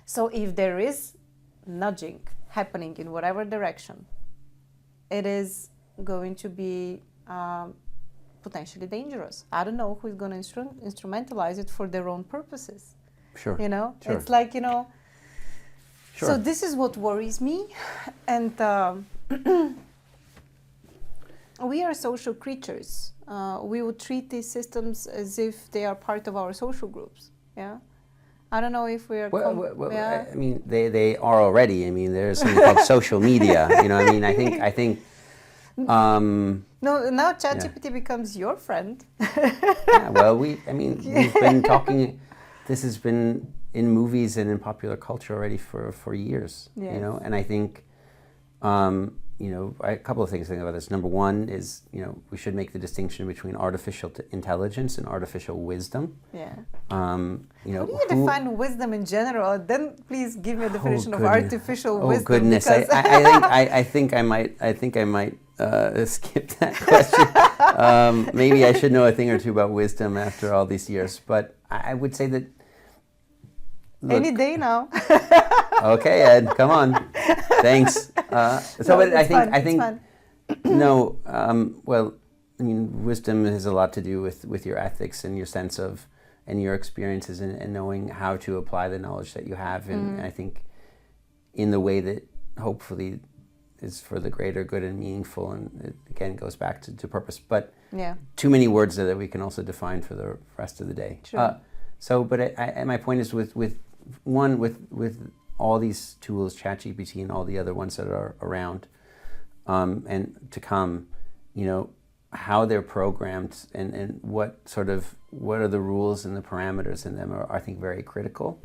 So if there is nudging happening in whatever direction, it is going to be potentially dangerous. I don't know who's going to instrumentalize it for their own purposes. Sure. You know, Sure. it's like, you know, Sure. so this is what worries me. And we are social creatures. We would treat these systems as if they are part of our social groups. Yeah. I don't know if we are. I mean, they are already. I mean, there's something called social media. You know, I mean, I think. No, now ChatGPT becomes your friend. Yeah, well, we've been talking. This has been in movies and in popular culture already for years. Yes. You know, and I think, you know, a couple of things to think about this. Number one is, you know, we should make the distinction between artificial intelligence and artificial wisdom. Yeah. You know, how do you define wisdom in general? Then please give me a definition of goodness. artificial Oh wisdom. goodness! I think I might skip that question. Maybe I should know a thing or two about wisdom after all these years. But I would say that. Look, any day now. Okay, Ed, come on. Thanks. But I think no. Well, I mean, wisdom has a lot to do with your ethics and your sense of and your experiences and knowing how to apply the knowledge that you have. And I think in the way that hopefully is for the greater good and meaningful, and it again goes back to purpose. But too many words there that we can also define for the rest of the day. Sure. But my point is with all these tools, ChatGPT and all the other ones that are around and to come, you know, how they're programmed and what are the rules and the parameters in them are I think very critical.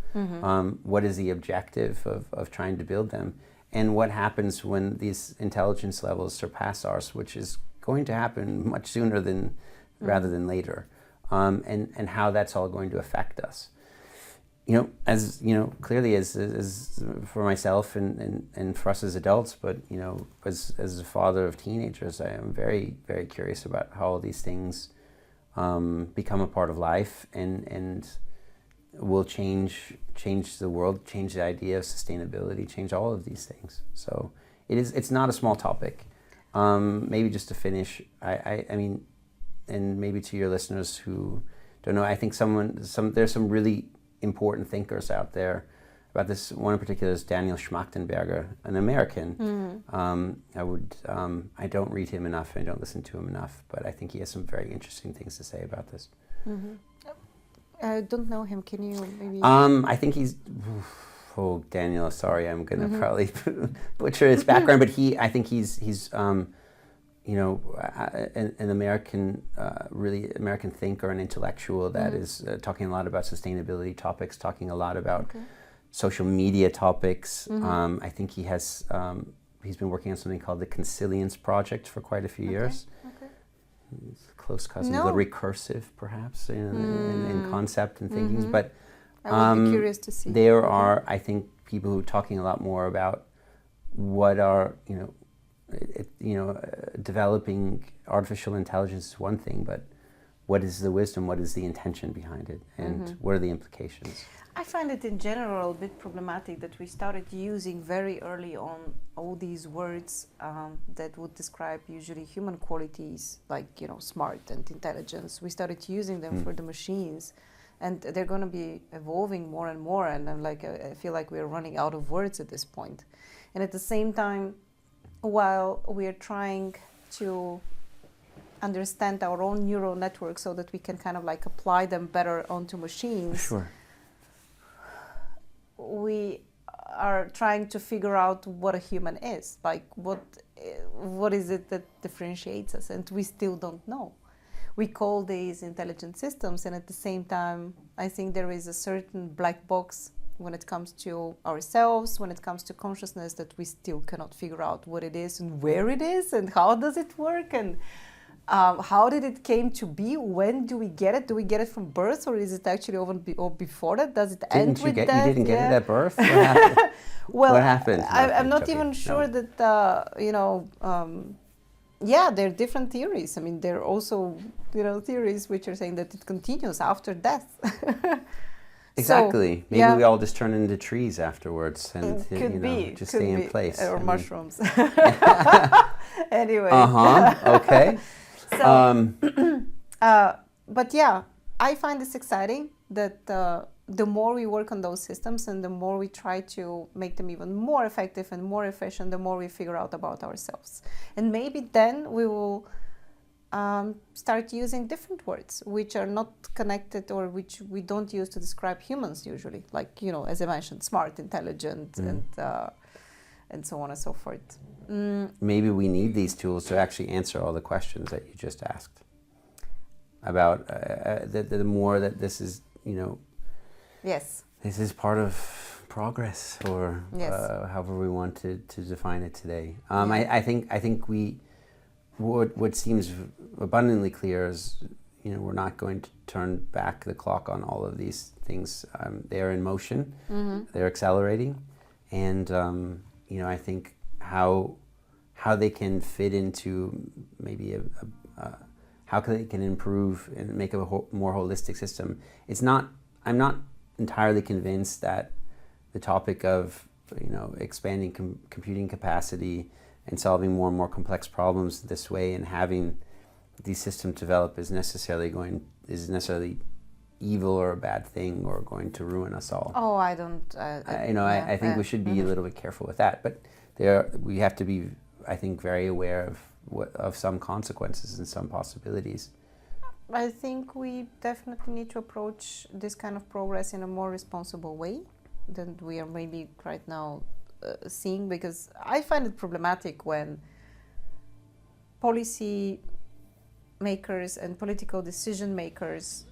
What is the objective of trying to build them, and what happens when these intelligence levels surpass ours, which is going to happen much sooner than rather than later, and how that's all going to affect us. You know, as you know, clearly as for myself and for us as adults, but you know, as a father of teenagers, I am very, very curious about how all these things become a part of life and will change the world, change the idea of sustainability, change all of these things. So it's not a small topic. Maybe just to finish, I mean, and maybe to your listeners who don't know, I think there's some really important thinkers out there about this. One in particular is Daniel Schmachtenberger, an American. I don't read him enough, I don't listen to him enough, but I think he has some very interesting things to say about this. I don't know him. Can you maybe? I think he's. Oh, Daniel, sorry, I'm gonna probably butcher his background, but I think he's you know, an American, really American thinker and intellectual that is talking a lot about sustainability topics, talking a lot about social media topics. I think he's been working on something called the Consilience Project for quite a few years. It's a close cousin of the Recursive, perhaps, in concept and thinkings. But I would be curious to see. There are, I think, people who are talking a lot more about what are, developing artificial intelligence is one thing, but what is the wisdom, what is the intention behind it, and what are the implications? I find it in general a bit problematic that we started using very early on all these words that would describe usually human qualities, like, you know, smart and intelligence. We started using them for the machines, and they're going to be evolving more and more, and I feel like we're running out of words at this point. And at the same time, while we're trying to understand our own neural networks so that we can kind of like apply them better onto machines, Sure. we are trying to figure out what a human is, like what is it that differentiates us, and we still don't know. We call these intelligent systems, and at the same time I think there is a certain black box when it comes to ourselves, when it comes to consciousness, that we still cannot figure out what it is and where it is and how does it work and how did it came to be, when do we get it? Do we get it from birth, or is it actually or before that? Does it end with that? You didn't get it at birth? What happened? Well, what happened? I'm not even sure that, there are different theories. I mean, there are also, theories which are saying that it continues after death. Exactly. Maybe yeah, we all just turn into trees afterwards and could be, just could stay be. in place. Or I mean, mushrooms. Anyway. okay. So, but yeah, I find this exciting that the more we work on those systems and the more we try to make them even more effective and more efficient, the more we figure out about ourselves. And maybe then we will start using different words which are not connected or which we don't use to describe humans usually. Like, as I mentioned, smart, intelligent, and so on and so forth. Maybe we need these tools to actually answer all the questions that you just asked about the more that this is, Yes. this is part of progress, or Yes. however we want to define it today. Yeah. I think what seems abundantly clear is, we're not going to turn back the clock on all of these things. They're in motion, they're accelerating, and I think how they can fit into maybe how they can improve and make a more holistic system. I'm not entirely convinced that the topic of expanding computing capacity and solving more and more complex problems this way and having these systems develop is necessarily evil or a bad thing or going to ruin us all. Oh, I don't. I think we should be a little bit careful with that, but we have to be, I think, very aware of some consequences and some possibilities. I think we definitely need to approach this kind of progress in a more responsible way than we are maybe right now seeing, because I find it problematic when policy makers and political decision makers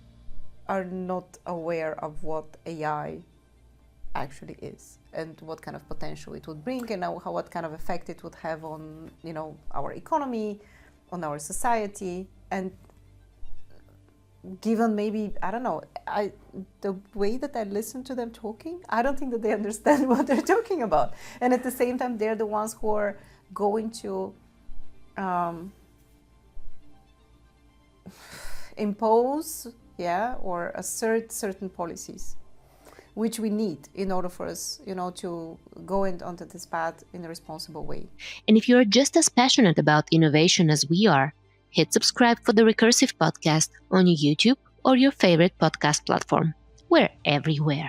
are not aware of what AI actually is and what kind of potential it would bring and what kind of effect it would have on our economy, on our society. And given maybe, I don't know, the way that I listen to them talking, I don't think that they understand what they're talking about. And at the same time, they're the ones who are going to impose, or assert certain policies, which we need in order for us, to go onto this path in a responsible way. And if you're just as passionate about innovation as we are, hit subscribe for the Recursive podcast on YouTube or your favorite podcast platform. We're everywhere.